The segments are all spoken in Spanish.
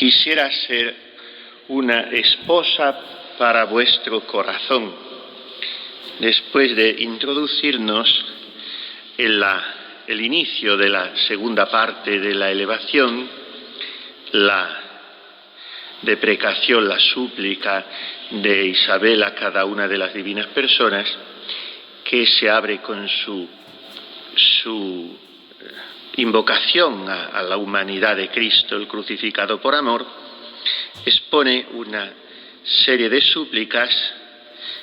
Quisiera ser una esposa para vuestro corazón. Después de introducirnos en el inicio de la segunda parte de la elevación, la deprecación, la súplica de Isabel a cada una de las divinas personas, que se abre con su invocación a la humanidad de Cristo, el crucificado por amor, expone una serie de súplicas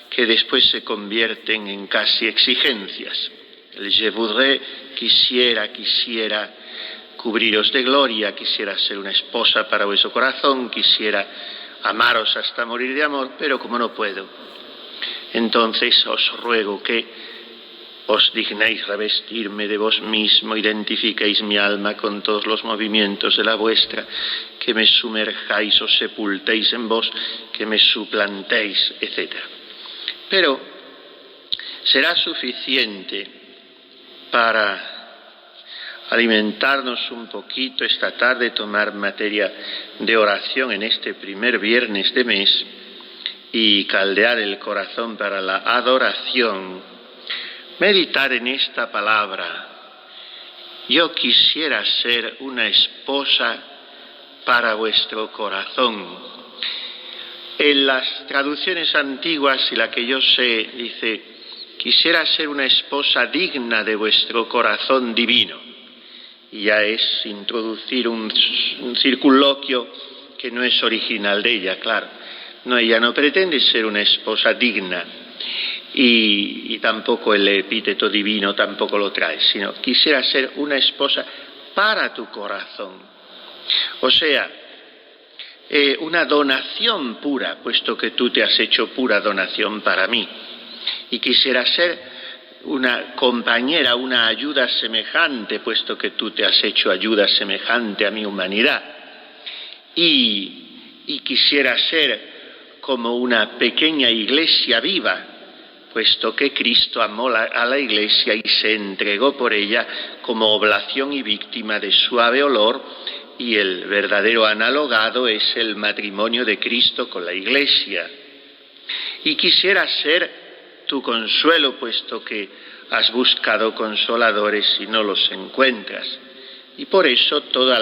que después se convierten en casi exigencias. El je voudrais, quisiera cubriros de gloria, quisiera ser una esposa para vuestro corazón, quisiera amaros hasta morir de amor, pero como no puedo, entonces os ruego que os dignéis revestirme de vos mismo, identifiquéis mi alma con todos los movimientos de la vuestra, que me sumerjáis, os sepultéis en vos, que me suplantéis, etc. Pero será suficiente para alimentarnos un poquito esta tarde, tomar materia de oración en este primer viernes de mes y caldear el corazón para la adoración. Meditar en esta palabra. Yo quisiera ser una esposa para vuestro corazón. En las traducciones antiguas y la que yo sé, dice, quisiera ser una esposa digna de vuestro corazón divino. Y ya es introducir un circunloquio que no es original de ella, claro. No, ella no pretende ser una esposa digna. Y tampoco el epíteto divino tampoco lo trae, sino quisiera ser una esposa para tu corazón. O sea, una donación pura, puesto que tú te has hecho pura donación para mí. Y quisiera ser una compañera, una ayuda semejante, puesto que tú te has hecho ayuda semejante a mi humanidad. Y quisiera ser como una pequeña iglesia viva, puesto que Cristo amó a la Iglesia y se entregó por ella como oblación y víctima de suave olor, y el verdadero analogado es el matrimonio de Cristo con la Iglesia. Y quisiera ser tu consuelo, puesto que has buscado consoladores y no los encuentras. Y por eso toda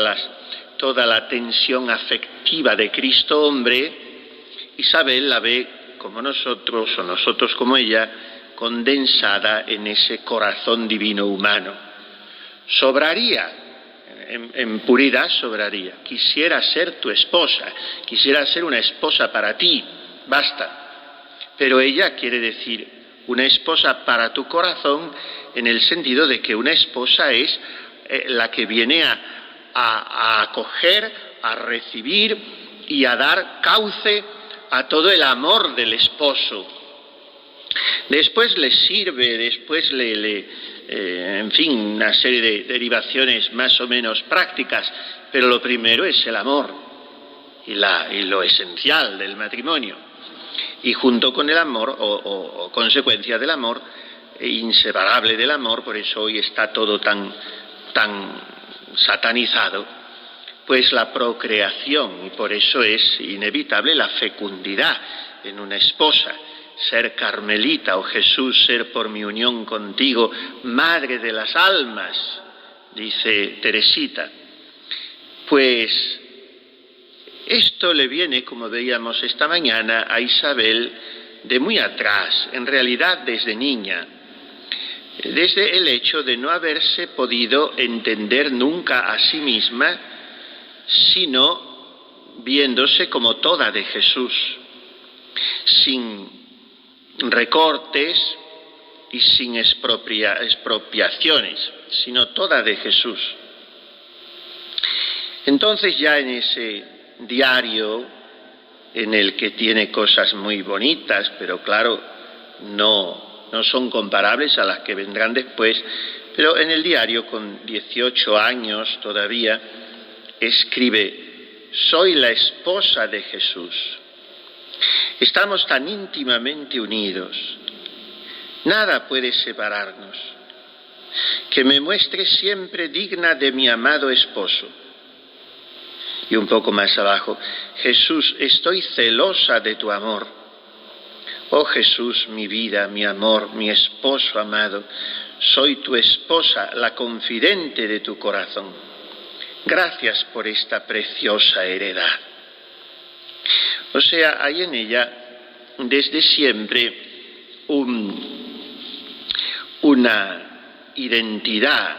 la tensión afectiva de Cristo hombre, Isabel la ve como nosotros, o nosotros como ella, condensada en ese corazón divino humano. Sobraría, en puridad sobraría. Quisiera ser tu esposa, quisiera ser una esposa para ti, basta. Pero ella quiere decir una esposa para tu corazón, en el sentido de que una esposa es la que viene a acoger, a recibir y a dar cauce a todo el amor del esposo. Después le sirve, después en fin, una serie de derivaciones más o menos prácticas, pero lo primero es el amor y lo esencial del matrimonio. Y junto con el amor, o consecuencia del amor, inseparable del amor, por eso hoy está todo tan satanizado, pues la procreación, y por eso es inevitable la fecundidad en una esposa. Ser carmelita, o Jesús, ser por mi unión contigo, madre de las almas, dice Teresita. Pues esto le viene, como veíamos esta mañana, a Isabel de muy atrás, en realidad desde niña, desde el hecho de no haberse podido entender nunca a sí misma, sino viéndose como toda de Jesús, sin recortes y sin expropiaciones, sino toda de Jesús. Entonces ya en ese diario, en el que tiene cosas muy bonitas, pero claro, no son comparables a las que vendrán después, pero en el diario, con 18 años todavía, escribe: soy la esposa de Jesús. Estamos tan íntimamente unidos, nada puede separarnos. Que me muestre siempre digna de mi amado esposo. Y un poco más abajo, Jesús, estoy celosa de tu amor. Oh Jesús, mi vida, mi amor, mi esposo amado, soy tu esposa, la confidente de tu corazón. Gracias por esta preciosa heredad. O sea, hay en ella desde siempre una identidad,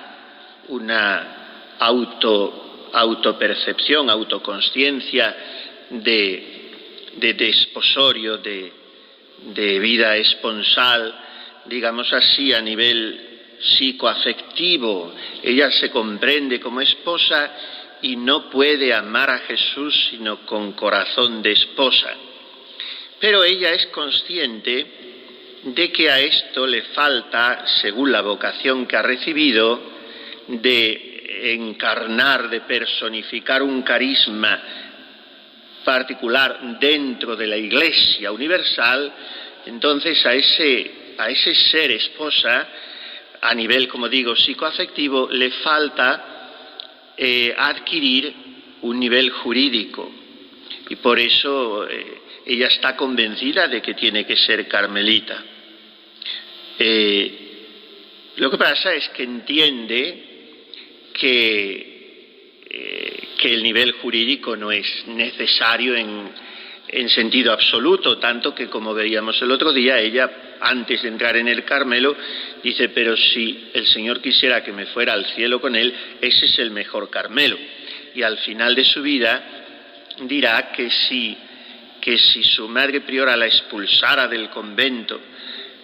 una autopercepción, autoconsciencia de desposorio, de vida esponsal, digamos así, a nivel psicoafectivo. Ella se comprende como esposa y no puede amar a Jesús sino con corazón de esposa. Pero ella es consciente de que a esto le falta, según la vocación que ha recibido, de encarnar, de personificar un carisma particular dentro de la Iglesia universal. Entonces a ese ser esposa, a nivel, como digo, psicoafectivo, le falta adquirir un nivel jurídico. Y por eso ella está convencida de que tiene que ser carmelita. Lo que pasa es que entiende que el nivel jurídico no es necesario en sentido absoluto, tanto que, como veíamos el otro día, ella, antes de entrar en el Carmelo, dice, pero si el Señor quisiera que me fuera al cielo con Él, ese es el mejor Carmelo. Y al final de su vida dirá que si su madre priora la expulsara del convento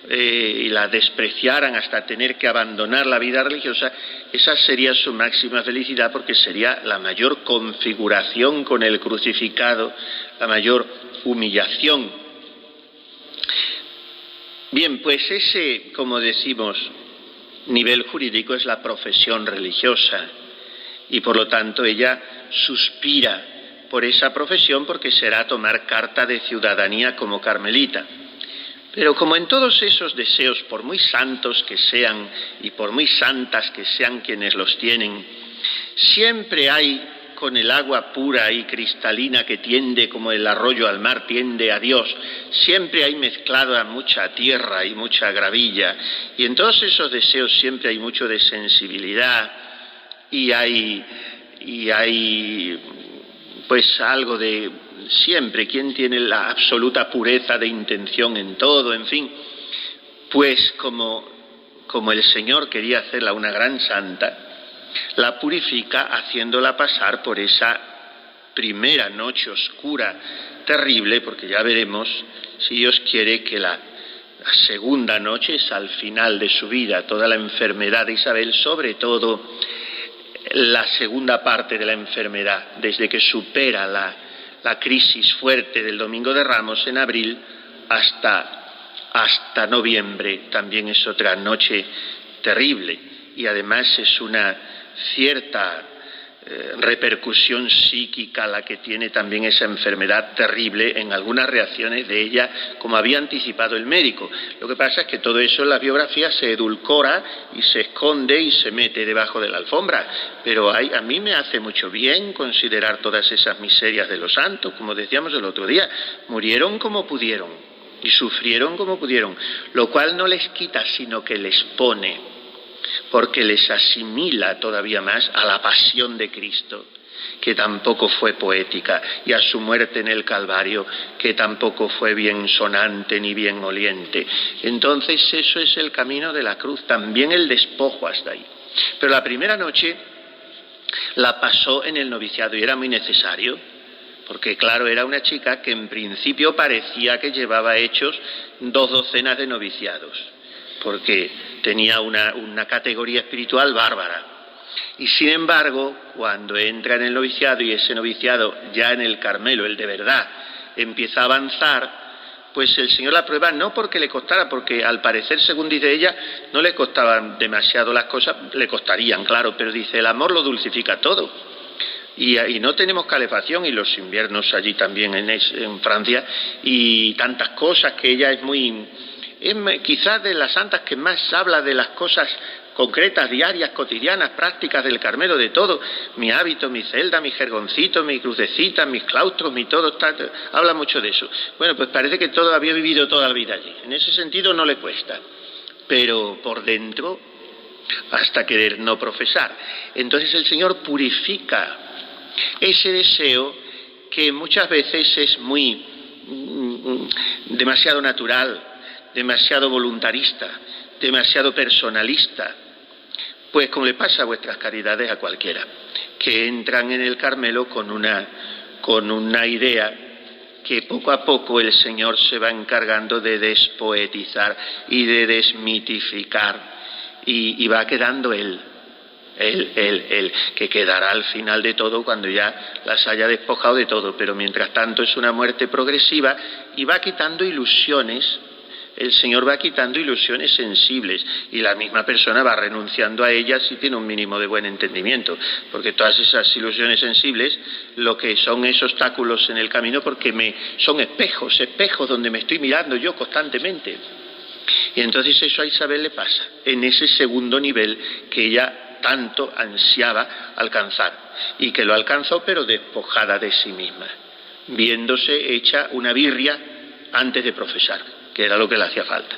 y la despreciaran hasta tener que abandonar la vida religiosa, esa sería su máxima felicidad, porque sería la mayor configuración con el crucificado, la mayor humillación. Bien, pues ese, como decimos, nivel jurídico es la profesión religiosa, y por lo tanto ella suspira por esa profesión, porque será tomar carta de ciudadanía como carmelita. Pero como en todos esos deseos, por muy santos que sean y por muy santas que sean quienes los tienen, siempre hay, con el agua pura y cristalina que tiende como el arroyo al mar, tiende a Dios, siempre hay mezclada mucha tierra y mucha gravilla, y en todos esos deseos siempre hay mucho de sensibilidad y hay pues algo de siempre, quien tiene la absoluta pureza de intención en todo, en fin, pues como el Señor quería hacerla una gran santa, la purifica haciéndola pasar por esa primera noche oscura, terrible, porque ya veremos, si Dios quiere, que la segunda noche es al final de su vida. Toda la enfermedad de Isabel, sobre todo la segunda parte de la enfermedad, desde que supera la crisis fuerte del Domingo de Ramos en abril hasta noviembre, también es otra noche terrible, y además es una cierta repercusión psíquica la que tiene también esa enfermedad terrible en algunas reacciones de ella, como había anticipado el médico. Lo que pasa es que todo eso en la biografía se edulcora y se esconde y se mete debajo de la alfombra, pero a mí me hace mucho bien considerar todas esas miserias de los santos. Como decíamos el otro día, murieron como pudieron y sufrieron como pudieron, lo cual no les quita, sino que les pone, porque les asimila todavía más a la pasión de Cristo, que tampoco fue poética, y a su muerte en el Calvario, que tampoco fue bien sonante ni bien oliente. Entonces eso es el camino de la cruz, también el despojo hasta ahí. Pero la primera noche la pasó en el noviciado y era muy necesario, porque claro, era una chica que en principio parecía que llevaba hechos 2 docenas de noviciados, porque tenía una categoría espiritual bárbara. Y sin embargo, cuando entra en el noviciado, y ese noviciado ya en el Carmelo, el de verdad, empieza a avanzar, pues el Señor la prueba no porque le costara, porque al parecer, según dice ella, no le costaban demasiado las cosas, le costarían, claro, pero dice, el amor lo dulcifica todo. Y no tenemos calefacción, y los inviernos allí también en Francia, y tantas cosas, que ella es quizás de las santas que más habla de las cosas concretas, diarias, cotidianas, prácticas del Carmelo, de todo, mi hábito, mi celda, mi jergoncito, mi crucecita, mis claustros, mi todo, habla mucho de eso. Bueno, pues parece que todo había vivido toda la vida allí. En ese sentido no le cuesta, pero por dentro, hasta querer no profesar. Entonces el Señor purifica ese deseo que muchas veces es muy demasiado natural, demasiado voluntarista, demasiado personalista, pues como le pasa a vuestras caridades a cualquiera, que entran en el Carmelo con una idea que poco a poco el Señor se va encargando de despoetizar y de desmitificar, y va quedando Él, que quedará al final de todo cuando ya las haya despojado de todo, pero mientras tanto es una muerte progresiva y va quitando ilusiones. El Señor va quitando ilusiones sensibles y la misma persona va renunciando a ellas si tiene un mínimo de buen entendimiento, porque todas esas ilusiones sensibles lo que son es obstáculos en el camino, porque son espejos donde me estoy mirando yo constantemente. Y entonces eso a Isabel le pasa, en ese segundo nivel que ella tanto ansiaba alcanzar, y que lo alcanzó pero despojada de sí misma, viéndose hecha una birria antes de profesar, que era lo que le hacía falta.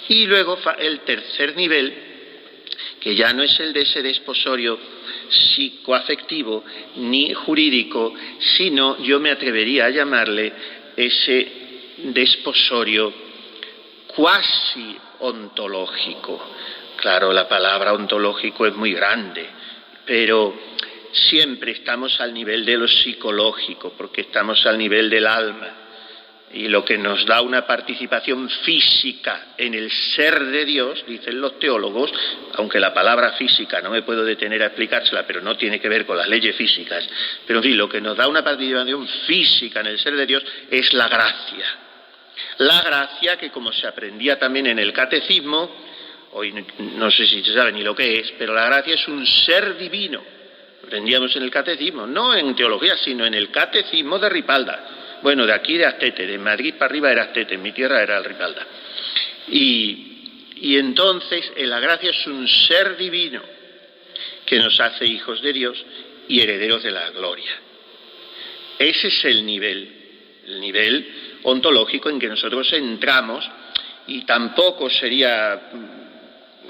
Y luego el tercer nivel, que ya no es el de ese desposorio psicoafectivo ni jurídico, sino yo me atrevería a llamarle ese desposorio cuasi ontológico. Claro, la palabra ontológico es muy grande, pero siempre estamos al nivel de lo psicológico, porque estamos al nivel del alma. Y lo que nos da una participación física en el ser de Dios, dicen los teólogos, aunque la palabra física no me puedo detener a explicársela, pero no tiene que ver con las leyes físicas, pero en fin, lo que nos da una participación física en el ser de Dios es la gracia. La gracia que, como se aprendía también en el catecismo, hoy no sé si se sabe ni lo que es, pero la gracia es un ser divino. Lo aprendíamos en el catecismo, no en teología, sino en el catecismo de Ripalda. Bueno, de aquí de Astete, de Madrid para arriba era Astete, en mi tierra era el Ripalda. Y entonces la gracia es un ser divino que nos hace hijos de Dios y herederos de la gloria. Ese es el nivel ontológico en que nosotros entramos, y tampoco sería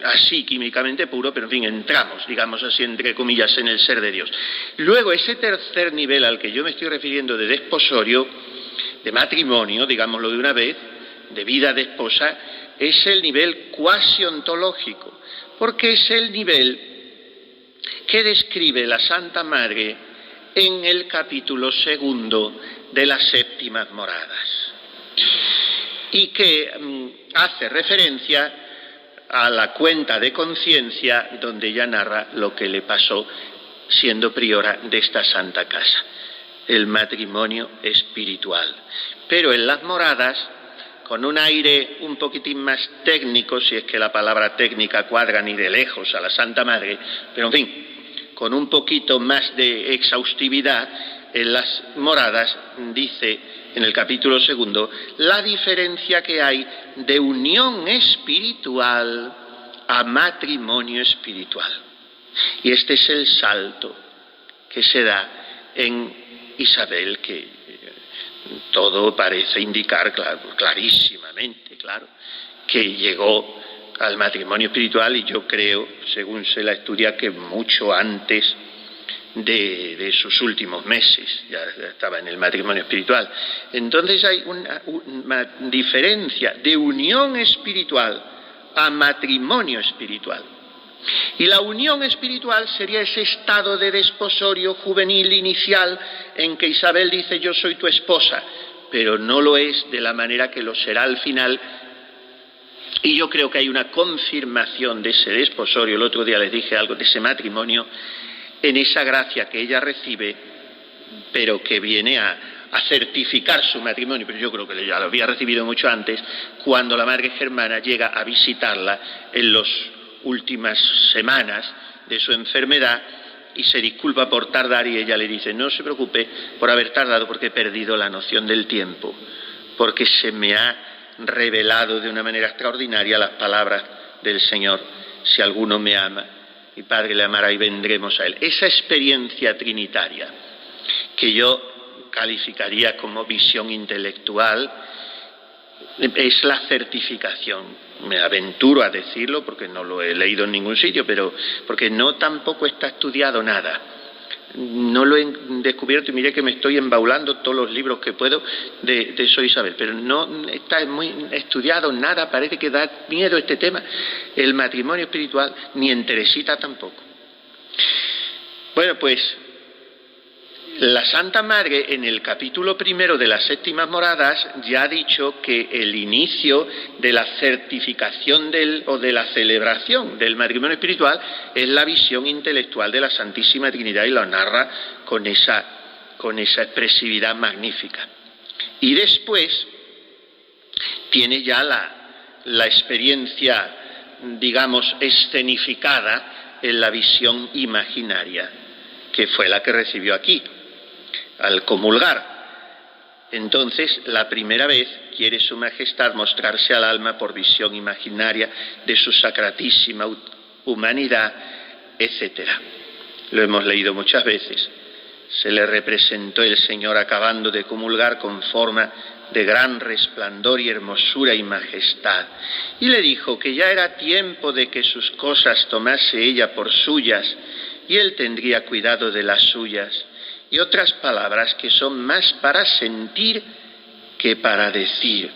así químicamente puro, pero en fin, entramos, digamos así, entre comillas, en el ser de Dios. Luego, ese tercer nivel al que yo me estoy refiriendo de desposorio, de matrimonio, digámoslo de una vez, de vida de esposa, es el nivel cuasi ontológico, porque es el nivel que describe la Santa Madre en el capítulo 2 de las séptimas moradas, y que hace referencia a la cuenta de conciencia donde ella narra lo que le pasó siendo priora de esta santa casa, el matrimonio espiritual. Pero en las moradas, con un aire un poquitín más técnico, si es que la palabra técnica cuadra ni de lejos a la Santa Madre, pero en fin, con un poquito más de exhaustividad, en las moradas dice en el capítulo 2 la diferencia que hay de unión espiritual a matrimonio espiritual. Y este es el salto que se da en Isabel, que todo parece indicar clarísimamente, claro, que llegó al matrimonio espiritual, y yo creo, según se la estudia, que mucho antes de sus últimos meses ya estaba en el matrimonio espiritual. Entonces hay una diferencia de unión espiritual a matrimonio espiritual. Y la unión espiritual sería ese estado de desposorio juvenil inicial en que Isabel dice: yo soy tu esposa, pero no lo es de la manera que lo será al final. Y yo creo que hay una confirmación de ese desposorio. El otro día les dije algo de ese matrimonio, en esa gracia que ella recibe, pero que viene a certificar su matrimonio, pero yo creo que ya lo había recibido mucho antes, cuando la Madre Germana llega a visitarla en las últimas semanas de su enfermedad y se disculpa por tardar, y ella le dice: no se preocupe por haber tardado, porque he perdido la noción del tiempo, porque se me ha revelado de una manera extraordinaria las palabras del Señor si alguno me ama, mi Padre le amará y vendremos a él. Esa experiencia trinitaria, que yo calificaría como visión intelectual, es la certificación. Me aventuro a decirlo porque no lo he leído en ningún sitio, pero porque no tampoco está estudiado nada. No lo he descubierto y miré que me estoy embaulando todos los libros que puedo de Sor Isabel, pero no está muy estudiado nada, parece que da miedo este tema, el matrimonio espiritual, ni en Teresita tampoco. Bueno, pues la Santa Madre en el capítulo 1 de las Séptimas Moradas ya ha dicho que el inicio de la certificación o de la celebración del matrimonio espiritual es la visión intelectual de la Santísima Trinidad, y lo narra con esa expresividad magnífica. Y después tiene ya la experiencia, digamos, escenificada en la visión imaginaria, que fue la que recibió aquí al comulgar. Entonces, la primera vez quiere Su Majestad mostrarse al alma por visión imaginaria de su sacratísima humanidad, etc. Lo hemos leído muchas veces. Se le representó el Señor acabando de comulgar con forma de gran resplandor y hermosura y majestad, y le dijo que ya era tiempo de que sus cosas tomase ella por suyas, y él tendría cuidado de las suyas, y otras palabras que son más para sentir que para decir.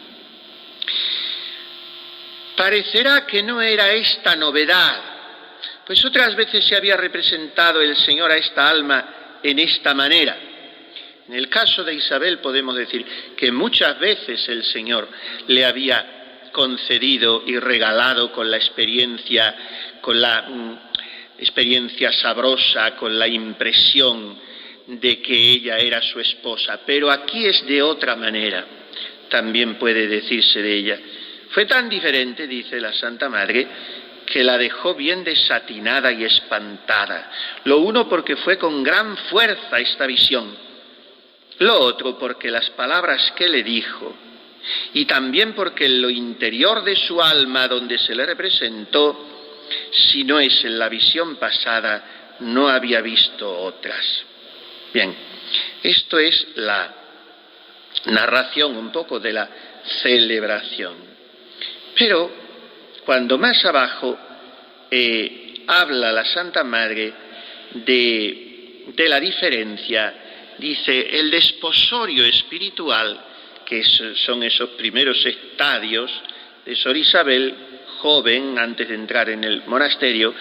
Parecerá que no era esta novedad, pues otras veces se había representado el Señor a esta alma en esta manera. En el caso de Isabel podemos decir que muchas veces el Señor le había concedido y regalado con la experiencia sabrosa, con la impresión de que ella era su esposa, pero aquí es de otra manera, también puede decirse de ella. Fue tan diferente, dice la Santa Madre, que la dejó bien desatinada y espantada. Lo uno porque fue con gran fuerza esta visión, lo otro porque las palabras que le dijo, y también porque en lo interior de su alma donde se le representó, si no es en la visión pasada, no había visto otras. Bien, esto es la narración un poco de la celebración. Pero cuando más abajo habla la Santa Madre de la diferencia, dice el desposorio espiritual, que son esos primeros estadios de Sor Isabel, joven, antes de entrar en el monasterio.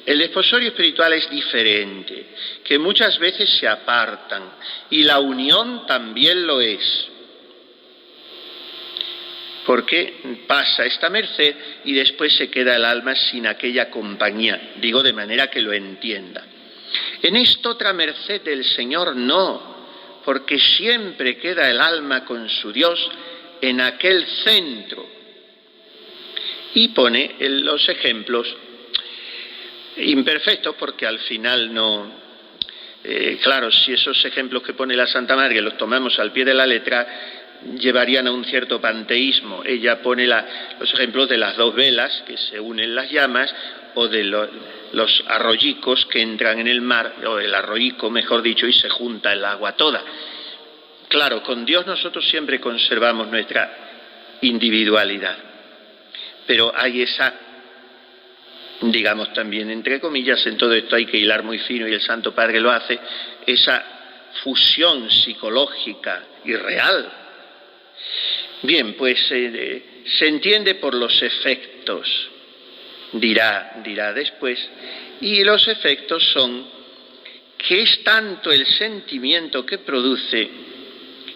El desposorio espiritual es diferente, que muchas veces se apartan, y la unión también lo es, porque pasa esta merced y después se queda el alma sin aquella compañía, digo de manera que lo entienda. En esta otra merced del Señor no, porque siempre queda el alma con su Dios en aquel centro. Y pone los ejemplos imperfectos, porque al final no... claro, si esos ejemplos que pone la Santa Madre los tomamos al pie de la letra, llevarían a un cierto panteísmo. Ella pone los ejemplos de las dos velas que se unen las llamas, o de los arroyicos que entran en el mar, o el arroyico, mejor dicho, y se junta el agua toda. Claro, con Dios nosotros siempre conservamos nuestra individualidad, pero hay esa, digamos también entre comillas, en todo esto hay que hilar muy fino y el Santo Padre lo hace, esa fusión psicológica y real. Bien, pues se entiende por los efectos, dirá después, y los efectos son que es tanto el sentimiento que produce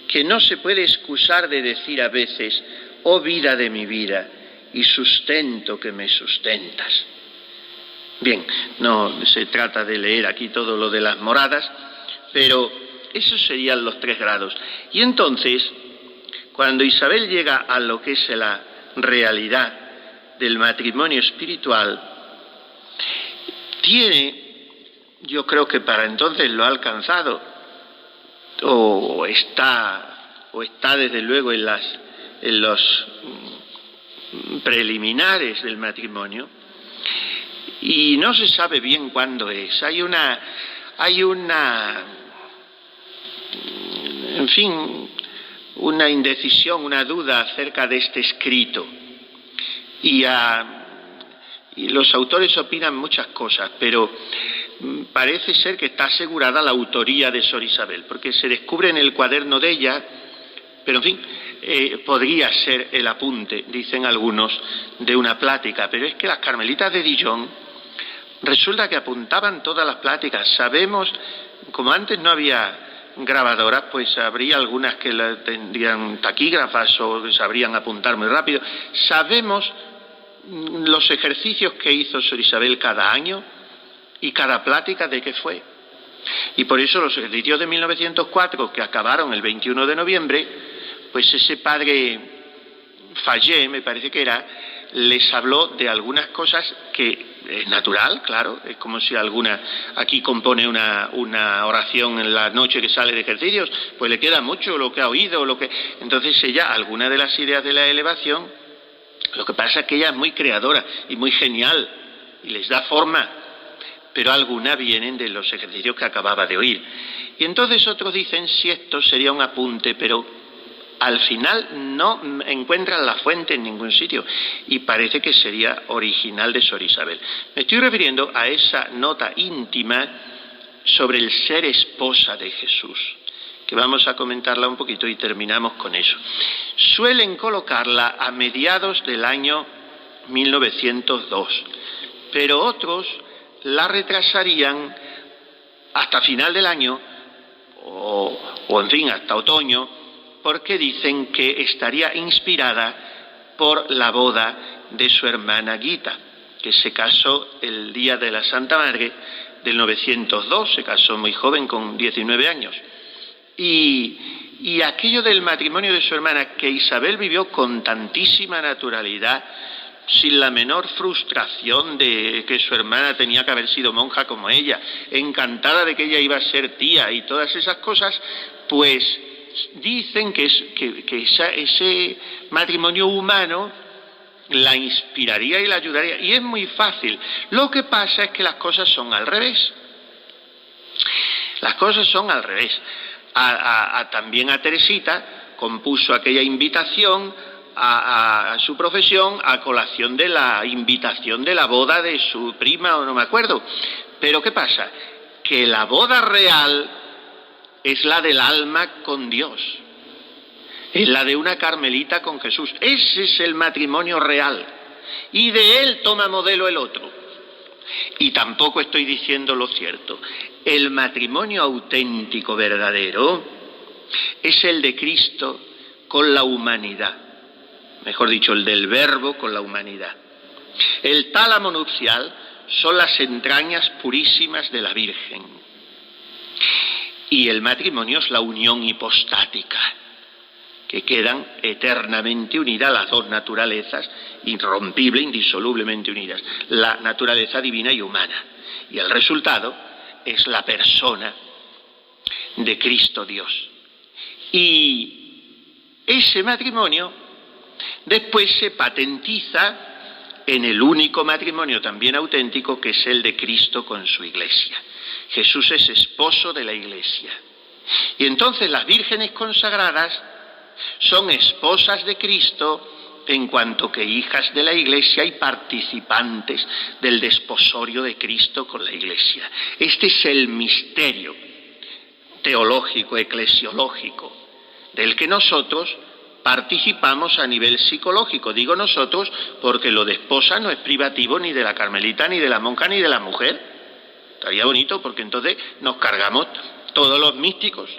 que no se puede excusar de decir a veces: oh vida de mi vida y sustento que me sustentas. Bien, no se trata de leer aquí todo lo de las moradas, pero esos serían los 3 grados. Y entonces, cuando Isabel llega a lo que es la realidad del matrimonio espiritual, yo creo que para entonces lo ha alcanzado, o está desde luego en los preliminares del matrimonio, y no se sabe bien cuándo es. Hay una, en fin, una indecisión, una duda acerca de este escrito. Y los autores opinan muchas cosas, pero parece ser que está asegurada la autoría de Sor Isabel, porque se descubre en el cuaderno de ella, pero en fin, podría ser el apunte, dicen algunos, de una plática, pero es que las carmelitas de Dijon resulta que apuntaban todas las pláticas. Sabemos, como antes no había grabadoras, pues habría algunas que tendrían taquígrafas o sabrían apuntar muy rápido. Sabemos los ejercicios que hizo Sor Isabel cada año y cada plática de qué fue. Y por eso los ejercicios de 1904, que acabaron el 21 de noviembre, pues ese padre Fallé, me parece que era, les habló de algunas cosas que es natural, claro, es como si aquí compone una oración en la noche que sale de ejercicios, pues le queda mucho lo que ha oído, entonces ella, alguna de las ideas de la elevación, lo que pasa es que ella es muy creadora y muy genial y les da forma, pero algunas vienen de los ejercicios que acababa de oír. Y entonces otros dicen si esto sería un apunte, pero al final no encuentran la fuente en ningún sitio y parece que sería original de Sor Isabel. Me estoy refiriendo a esa nota íntima sobre el ser esposa de Jesús, que vamos a comentarla un poquito y terminamos con eso. Suelen colocarla a mediados del año 1902, pero otros la retrasarían hasta final del año o en fin, hasta otoño, porque dicen que estaría inspirada por la boda de su hermana Gita, que se casó el día de la Santa Madre del 902, se casó muy joven, con 19 años. Y aquello del matrimonio de su hermana, que Isabel vivió con tantísima naturalidad, sin la menor frustración de que su hermana tenía que haber sido monja como ella, encantada de que ella iba a ser tía y todas esas cosas, pues dicen que ese matrimonio humano la inspiraría y la ayudaría. Y es muy fácil. Lo que pasa es que las cosas son al revés. Las cosas son al revés. También a Teresita compuso aquella invitación a su profesión a colación de la invitación de la boda de su prima, o no me acuerdo. Pero ¿qué pasa? Que la boda real es la del alma con Dios, es la de una carmelita con Jesús. Ese es el matrimonio real, y de él toma modelo el otro. Y tampoco estoy diciendo lo cierto. El matrimonio auténtico, verdadero, es el de Cristo con la humanidad, mejor dicho, el del Verbo con la humanidad. El tálamo nupcial son las entrañas purísimas de la Virgen. Y el matrimonio es la unión hipostática, que quedan eternamente unidas las dos naturalezas, irrompible, indisolublemente unidas, la naturaleza divina y humana. Y el resultado es la persona de Cristo Dios. Y ese matrimonio después se patentiza en el único matrimonio también auténtico, que es el de Cristo con su Iglesia. Jesús es esposo de la Iglesia. Y entonces las vírgenes consagradas son esposas de Cristo en cuanto que hijas de la Iglesia y participantes del desposorio de Cristo con la Iglesia. Este es el misterio teológico, eclesiológico, del que nosotros participamos a nivel psicológico. Digo nosotros porque lo de esposa no es privativo ni de la carmelita, ni de la monja, ni de la mujer. Estaría bonito, porque entonces nos cargamos todos los místicos.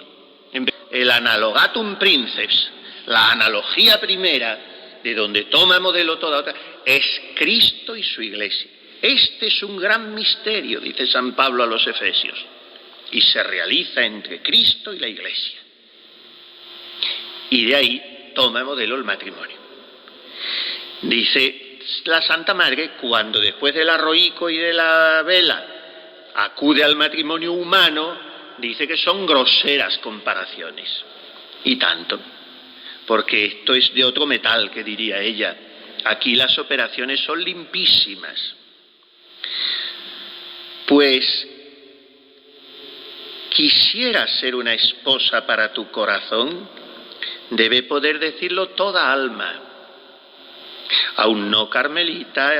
El analogatum princeps, la analogía primera, de donde toma modelo toda otra, es Cristo y su Iglesia. Este es un gran misterio, dice San Pablo a los Efesios, y se realiza entre Cristo y la Iglesia. Y de ahí toma modelo el matrimonio. Dice la Santa Madre, cuando después del arroico y de la vela acude al matrimonio humano, dice que son groseras comparaciones. Y tanto, porque esto es de otro metal, que diría ella. Aquí las operaciones son limpísimas. Pues quisiera ser una esposa para tu corazón, debe poder decirlo toda alma, aun no carmelita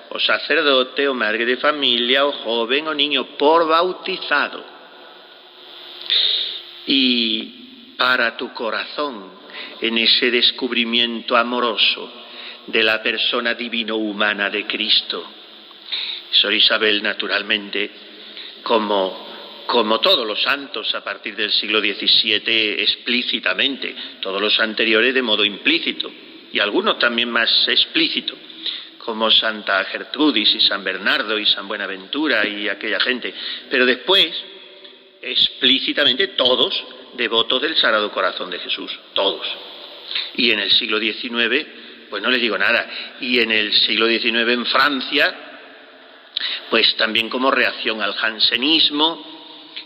o sacerdote o madre de familia o joven o niño, por bautizado. Y para tu corazón, en ese descubrimiento amoroso de la persona divino-humana de Cristo. Sor Isabel, naturalmente, como todos los santos a partir del siglo XVII explícitamente, todos los anteriores de modo implícito, y algunos también más explícito, como Santa Gertrudis y San Bernardo y San Buenaventura y aquella gente, pero después, explícitamente todos devotos del Sagrado Corazón de Jesús, todos. Y en el siglo XIX, pues no les digo nada, y en el siglo XIX en Francia, pues también como reacción al jansenismo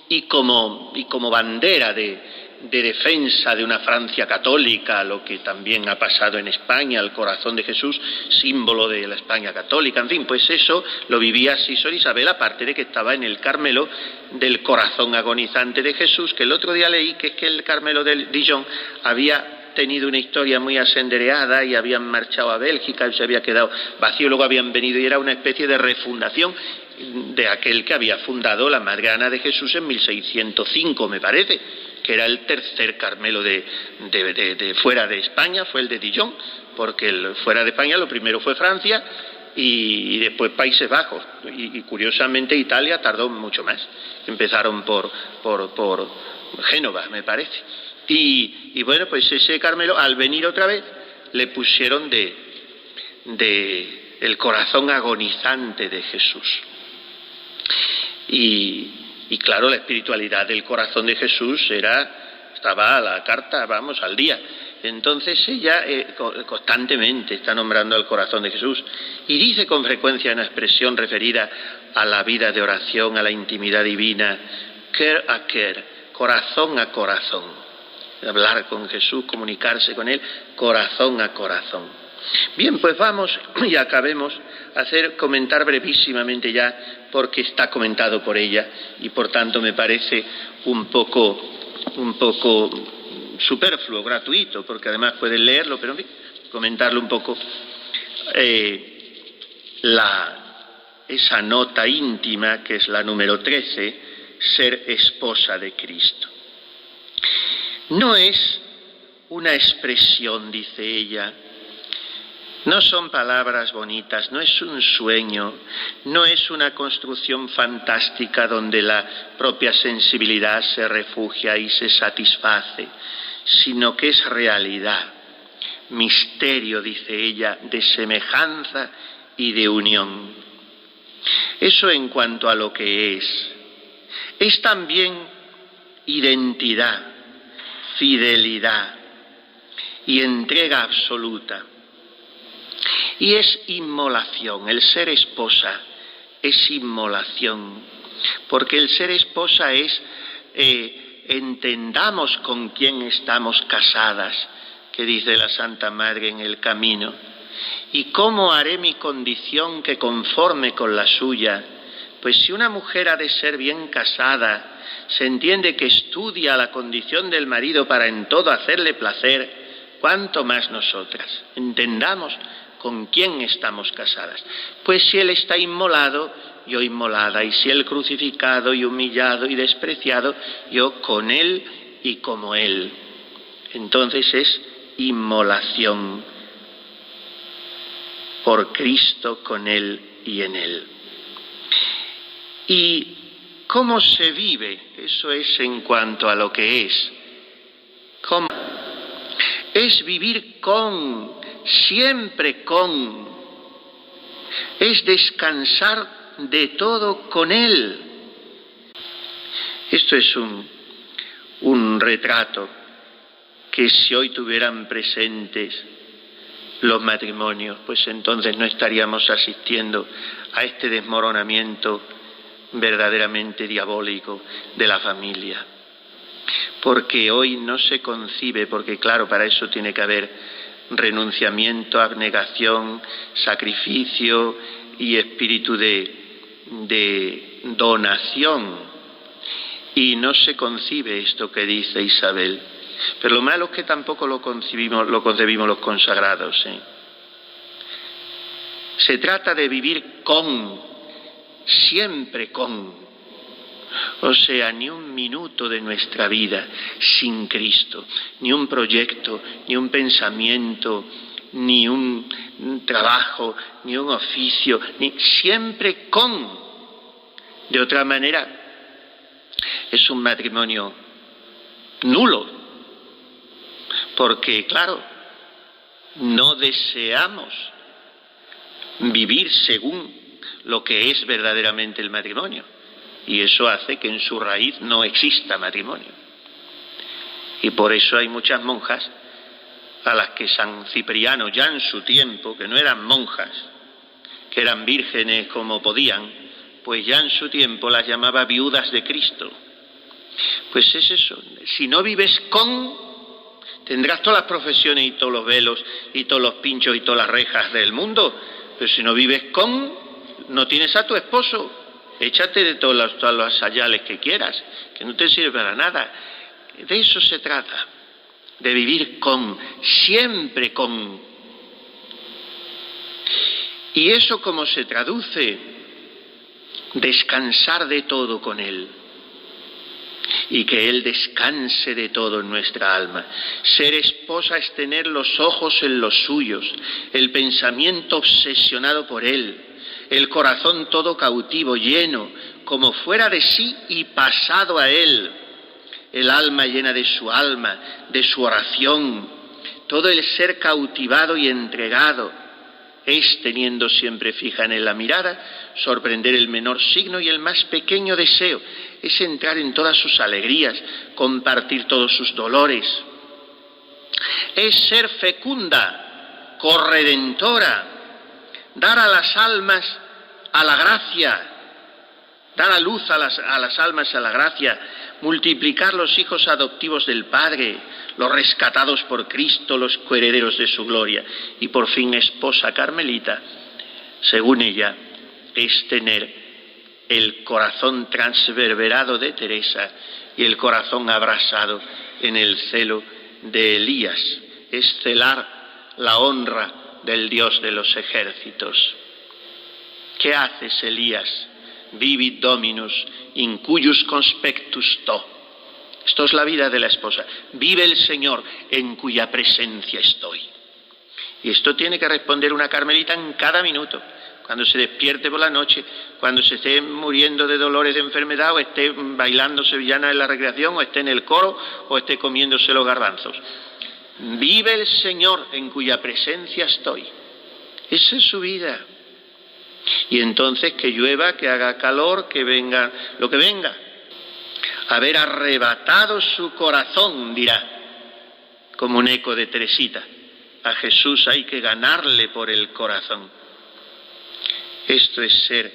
y como bandera de defensa de una Francia católica, lo que también ha pasado en España, el corazón de Jesús, símbolo de la España católica, en fin, pues eso lo vivía así Sor Isabel, aparte de que estaba en el Carmelo del corazón agonizante de Jesús, que el otro día leí que es que el Carmelo de Dijon había tenido una historia muy asendereada y habían marchado a Bélgica y se había quedado vacío, luego habían venido y era una especie de refundación de aquel que había fundado la Madre Ana de Jesús en 1605, me parece, que era el tercer Carmelo de fuera de España, fue el de Dijon, porque fuera de España lo primero fue Francia y después Países Bajos, y curiosamente Italia tardó mucho más, empezaron por Génova, me parece. Y bueno, pues ese Carmelo, al venir otra vez, le pusieron el corazón agonizante de Jesús. Y claro, la espiritualidad del corazón de Jesús estaba a la carta, vamos, al día. Entonces ella constantemente está nombrando al corazón de Jesús y dice con frecuencia una expresión referida a la vida de oración, a la intimidad divina, cœur à cœur, corazón a corazón. Hablar con Jesús, comunicarse con Él, corazón a corazón. Bien, pues vamos y acabemos comentar brevísimamente ya, porque está comentado por ella y por tanto me parece un poco superfluo, gratuito, porque además pueden leerlo, pero en fin, comentarlo un poco, esa nota íntima que es la número 13, ser esposa de Cristo. No es una expresión, dice ella, no son palabras bonitas, no es un sueño, no es una construcción fantástica donde la propia sensibilidad se refugia y se satisface, sino que es realidad, misterio, dice ella, de semejanza y de unión. Eso en cuanto a lo que es también identidad, fidelidad y entrega absoluta. Y es inmolación, el ser esposa es inmolación, porque el ser esposa es, entendamos con quién estamos casadas, que dice la Santa Madre en el Camino, y cómo haré mi condición que conforme con la suya. Pues si una mujer ha de ser bien casada, se entiende que estudia la condición del marido para en todo hacerle placer, cuánto más nosotras. Entendamos con quién estamos casadas. Pues si él está inmolado, yo inmolada, y si él crucificado y humillado y despreciado, yo con él y como él. Entonces es inmolación por Cristo, con él y en él. ¿Y cómo se vive? Eso es en cuanto a lo que es. ¿Cómo? Es vivir con, siempre con. Es descansar de todo con Él. Esto es un retrato que si hoy tuvieran presentes los matrimonios, pues entonces no estaríamos asistiendo a este desmoronamiento verdaderamente diabólico de la familia. Porque hoy no se concibe, porque claro, para eso tiene que haber renunciamiento, abnegación, sacrificio y espíritu de donación. Y no se concibe esto que dice Isabel. Pero lo malo es que tampoco lo concebimos los consagrados. Se trata de vivir con, siempre con. O sea, ni un minuto de nuestra vida sin Cristo, ni un proyecto, ni un pensamiento, ni un trabajo, ni un oficio, siempre con. De otra manera, es un matrimonio nulo, porque, claro, no deseamos vivir según lo que es verdaderamente el matrimonio. Y eso hace que en su raíz no exista matrimonio. Y por eso hay muchas monjas a las que San Cipriano, ya en su tiempo, que no eran monjas, que eran vírgenes como podían, pues ya en su tiempo las llamaba viudas de Cristo. Pues es eso, si no vives con, tendrás todas las profesiones y todos los velos y todos los pinchos y todas las rejas del mundo, pero si no vives con, no tienes a tu esposo. Échate de todos los sayales que quieras, que no te sirve para nada. De eso se trata, de vivir con, siempre con. ¿Y eso cómo se traduce? Descansar de todo con Él. Y que Él descanse de todo en nuestra alma. Ser esposa es tener los ojos en los suyos, el pensamiento obsesionado por Él, el corazón todo cautivo, lleno, como fuera de sí y pasado a Él, el alma llena de su alma, de su oración, todo el ser cautivado y entregado, es teniendo siempre fija en Él la mirada, sorprender el menor signo y el más pequeño deseo, es entrar en todas sus alegrías, compartir todos sus dolores, es ser fecunda, corredentora, dar a las almas a la gracia, dar a luz a las almas a la gracia, multiplicar los hijos adoptivos del Padre, los rescatados por Cristo, los coherederos de su gloria. Y por fin, esposa carmelita, según ella, es tener el corazón transverberado de Teresa y el corazón abrasado en el celo de Elías, es celar la honra del Dios de los ejércitos. ¿Qué haces, Elías? Vivit Dominus, in cuius conspectus to. Esto es la vida de la esposa. Vive el Señor, en cuya presencia estoy. Y esto tiene que responder una carmelita en cada minuto. Cuando se despierte por la noche, cuando se esté muriendo de dolores de enfermedad, o esté bailando sevillana en la recreación, o esté en el coro, o esté comiéndose los garbanzos. Vive el Señor, en cuya presencia estoy. Esa es su vida. Y entonces que llueva, que haga calor, que venga lo que venga. Haber arrebatado su corazón, dirá, como un eco de Teresita. A Jesús hay que ganarle por el corazón. Esto es ser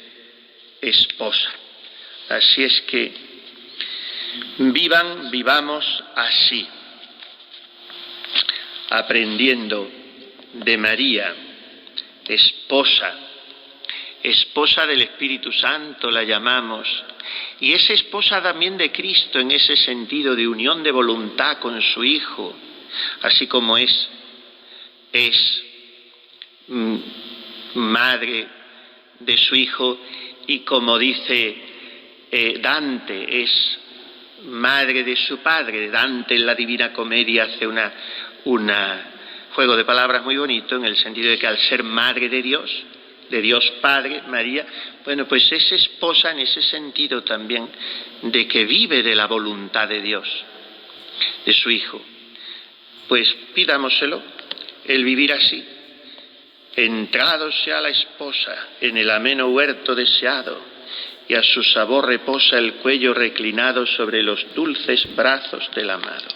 esposa. Así es que vivamos así, aprendiendo de María, esposa del Espíritu Santo la llamamos, y es esposa también de Cristo en ese sentido de unión de voluntad con su Hijo, así como es madre de su Hijo, y como dice Dante, es madre de su Padre. Dante en la Divina Comedia hace un juego de palabras muy bonito, en el sentido de que al ser madre de Dios Padre, María, bueno, pues es esposa en ese sentido también, de que vive de la voluntad de Dios, de su Hijo. Pues pidámoselo, el vivir así. Entrado sea la esposa en el ameno huerto deseado, y a su sabor reposa el cuello reclinado sobre los dulces brazos del amado.